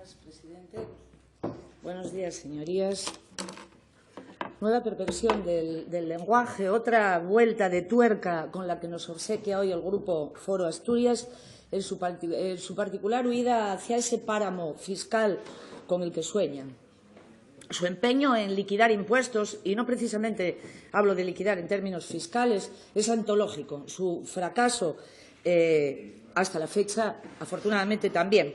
Gracias, presidente. Buenos días, señorías. Nueva perversión del lenguaje, otra vuelta de tuerca con la que nos obsequia hoy el Grupo Foro Asturias en su particular huida hacia ese páramo fiscal con el que sueñan. Su empeño en liquidar impuestos, y no precisamente hablo de liquidar en términos fiscales, es antológico. Su fracaso hasta la fecha, afortunadamente, también.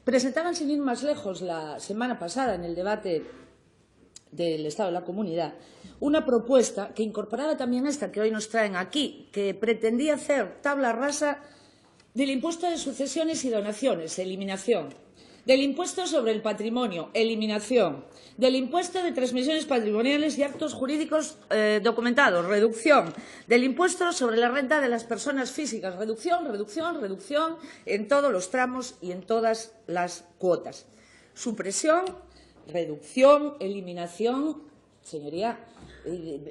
Presentaban, sin ir más lejos, la semana pasada en el debate del Estado de la Comunidad, una propuesta que incorporaba también esta que hoy nos traen aquí, que pretendía hacer tabla rasa del impuesto de sucesiones y donaciones, eliminación, del impuesto sobre el patrimonio, eliminación, del impuesto de transmisiones patrimoniales y actos jurídicos documentados, reducción, del impuesto sobre la renta de las personas físicas, reducción, reducción, reducción en todos los tramos y en todas las cuotas. Supresión, reducción, eliminación. Señoría,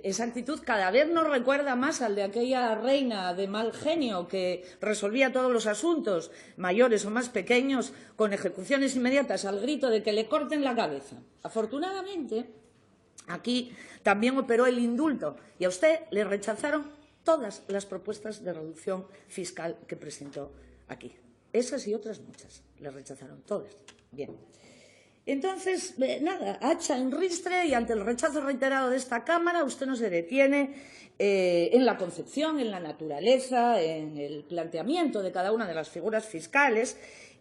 esa actitud cada vez nos recuerda más al de aquella reina de mal genio que resolvía todos los asuntos, mayores o más pequeños, con ejecuciones inmediatas al grito de que le corten la cabeza. Afortunadamente, aquí también operó el indulto y a usted le rechazaron todas las propuestas de reducción fiscal que presentó aquí. Esas y otras muchas, le rechazaron todas. Bien. Entonces, nada, hacha en ristre y ante el rechazo reiterado de esta Cámara, usted no se detiene en la concepción, en la naturaleza, en el planteamiento de cada una de las figuras fiscales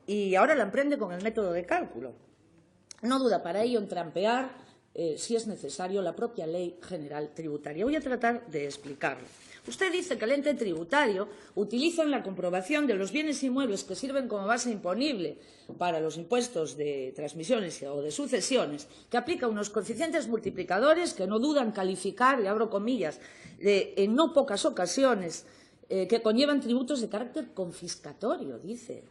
y ahora la emprende con el método de cálculo. No duda para ello en trampear, si es necesario, la propia Ley General Tributaria. Voy a tratar de explicarlo. Usted dice que el ente tributario utiliza en la comprobación de los bienes inmuebles que sirven como base imponible para los impuestos de transmisiones o de sucesiones, que aplica unos coeficientes multiplicadores que no dudan calificar, y abro comillas, en no pocas ocasiones, que conllevan tributos de carácter confiscatorio, dice,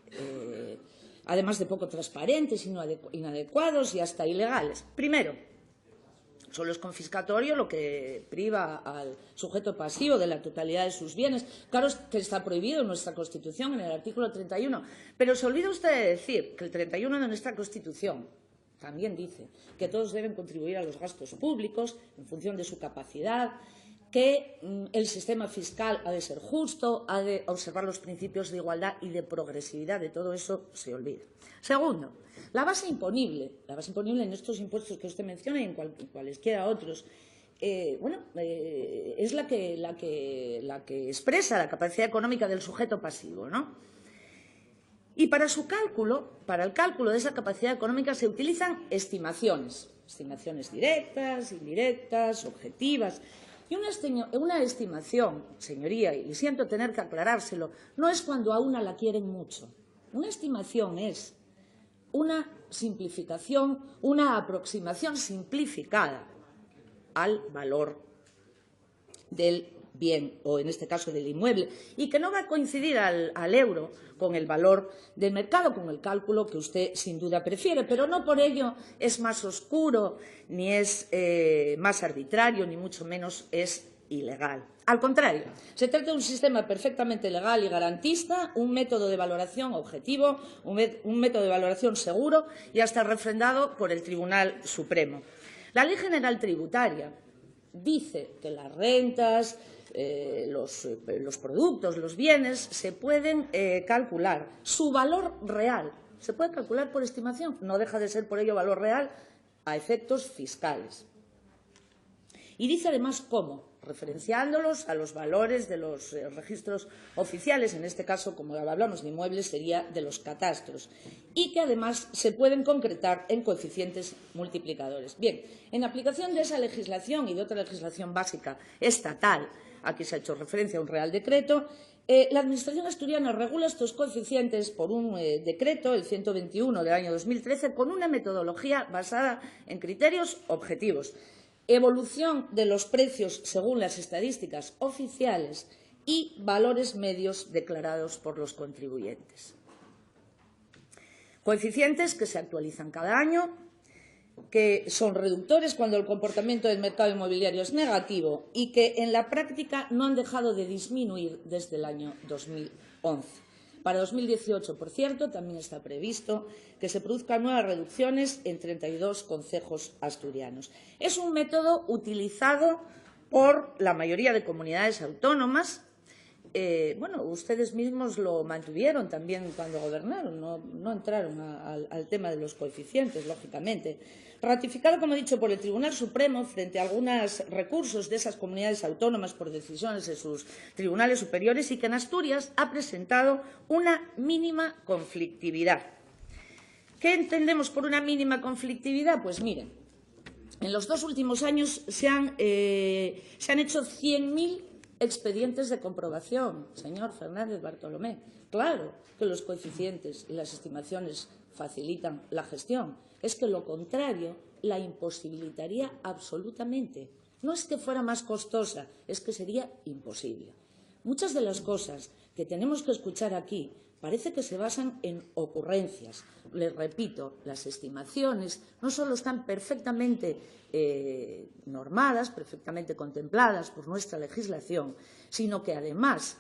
además de poco transparentes, inadecuados y hasta ilegales. Primero, solo es confiscatorio lo que priva al sujeto pasivo de la totalidad de sus bienes. Claro que está prohibido en nuestra Constitución, en el artículo 31. Pero se olvida usted de decir que el 31 de nuestra Constitución también dice que todos deben contribuir a los gastos públicos en función de su capacidad, que el sistema fiscal ha de ser justo, ha de observar los principios de igualdad y de progresividad. De todo eso se olvida. Segundo, la base imponible en estos impuestos que usted menciona y en cualesquiera otros, es la que expresa la capacidad económica del sujeto pasivo, ¿no? Y para el cálculo de esa capacidad económica se utilizan estimaciones directas, indirectas, objetivas. Y una estimación, señoría, y siento tener que aclarárselo, no es cuando a una la quieren mucho. Una estimación es una simplificación, una aproximación simplificada al valor del bien, o en este caso del inmueble, y que no va a coincidir al euro con el valor del mercado, con el cálculo que usted sin duda prefiere, pero no por ello es más oscuro, ni es más arbitrario, ni mucho menos es ilegal. Al contrario, se trata de un sistema perfectamente legal y garantista, un método de valoración objetivo, un método de valoración seguro y hasta refrendado por el Tribunal Supremo. La Ley General Tributaria dice que las rentas, los productos, los bienes, se pueden calcular. Su valor real se puede calcular por estimación, no deja de ser por ello valor real a efectos fiscales. Y dice además cómo, referenciándolos a los valores de los registros oficiales, en este caso, como hablamos de inmuebles, sería de los catastros, y que además se pueden concretar en coeficientes multiplicadores. Bien, en aplicación de esa legislación y de otra legislación básica estatal, aquí se ha hecho referencia a un Real Decreto, la Administración asturiana regula estos coeficientes por un decreto, el 121 del año 2013, con una metodología basada en criterios objetivos. Evolución de los precios según las estadísticas oficiales y valores medios declarados por los contribuyentes. Coeficientes que se actualizan cada año, que son reductores cuando el comportamiento del mercado inmobiliario es negativo y que en la práctica no han dejado de disminuir desde el año 2011. Para 2018, por cierto, también está previsto que se produzcan nuevas reducciones en 32 concejos asturianos. Es un método utilizado por la mayoría de comunidades autónomas. Bueno, ustedes mismos lo mantuvieron también cuando gobernaron, no entraron al tema de los coeficientes, lógicamente. Ratificado, como he dicho, por el Tribunal Supremo frente a algunos recursos de esas comunidades autónomas por decisiones de sus tribunales superiores, y que en Asturias ha presentado una mínima conflictividad. ¿Qué entendemos por una mínima conflictividad? Pues miren, en los 2 últimos años se han hecho 100.000 expedientes de comprobación, señor Fernández Bartolomé. Claro que los coeficientes y las estimaciones facilitan la gestión. Es que lo contrario la imposibilitaría absolutamente. No es que fuera más costosa, es que sería imposible. Muchas de las cosas que tenemos que escuchar aquí parece que se basan en ocurrencias. Les repito, las estimaciones no solo están perfectamente normadas, perfectamente contempladas por nuestra legislación, sino que además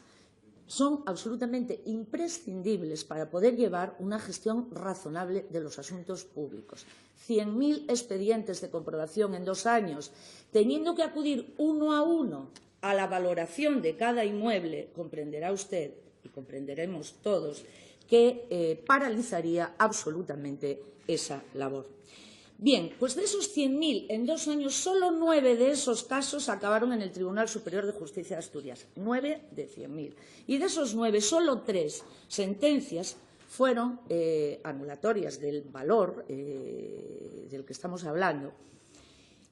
son absolutamente imprescindibles para poder llevar una gestión razonable de los asuntos públicos. 100.000 expedientes de comprobación en 2 años, teniendo que acudir uno a uno a la valoración de cada inmueble, comprenderá usted y comprenderemos todos que paralizaría absolutamente esa labor. Bien, pues de esos 100.000 en 2 años, solo 9 de esos casos acabaron en el Tribunal Superior de Justicia de Asturias. 9 de 100.000. Y de esos 9, solo 3 sentencias fueron anulatorias del valor del que estamos hablando,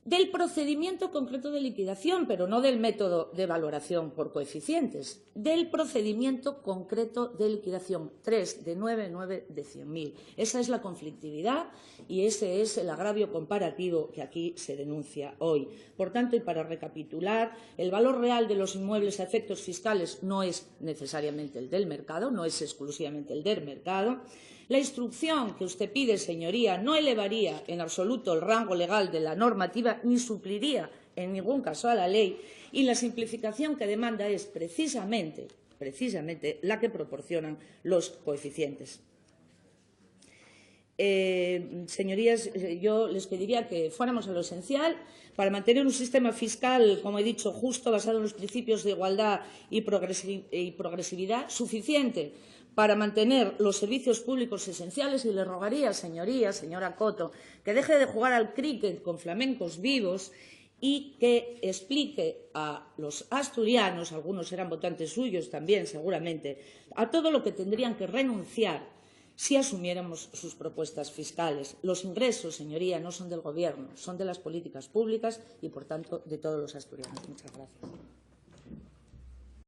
del procedimiento concreto de liquidación, pero no del método de valoración por coeficientes, del procedimiento concreto de liquidación. 3 de 9, 9 de 100.000. Esa es la conflictividad y ese es el agravio comparativo que aquí se denuncia hoy. Por tanto, y para recapitular, el valor real de los inmuebles a efectos fiscales no es necesariamente el del mercado, no es exclusivamente el del mercado. La instrucción que usted pide, señoría, no elevaría en absoluto el rango legal de la normativa ni supliría en ningún caso a la ley, y la simplificación que demanda es precisamente la que proporcionan los coeficientes. Señorías, yo les pediría que fuéramos a lo esencial para mantener un sistema fiscal, como he dicho, justo, basado en los principios de igualdad y progresividad, suficiente para mantener los servicios públicos esenciales, y le rogaría, señora Coto, que deje de jugar al críquet con flamencos vivos y que explique a los asturianos, algunos serán votantes suyos también seguramente, a todo lo que tendrían que renunciar si asumiéramos sus propuestas fiscales. Los ingresos, señoría, no son del Gobierno, son de las políticas públicas y, por tanto, de todos los asturianos. Muchas gracias.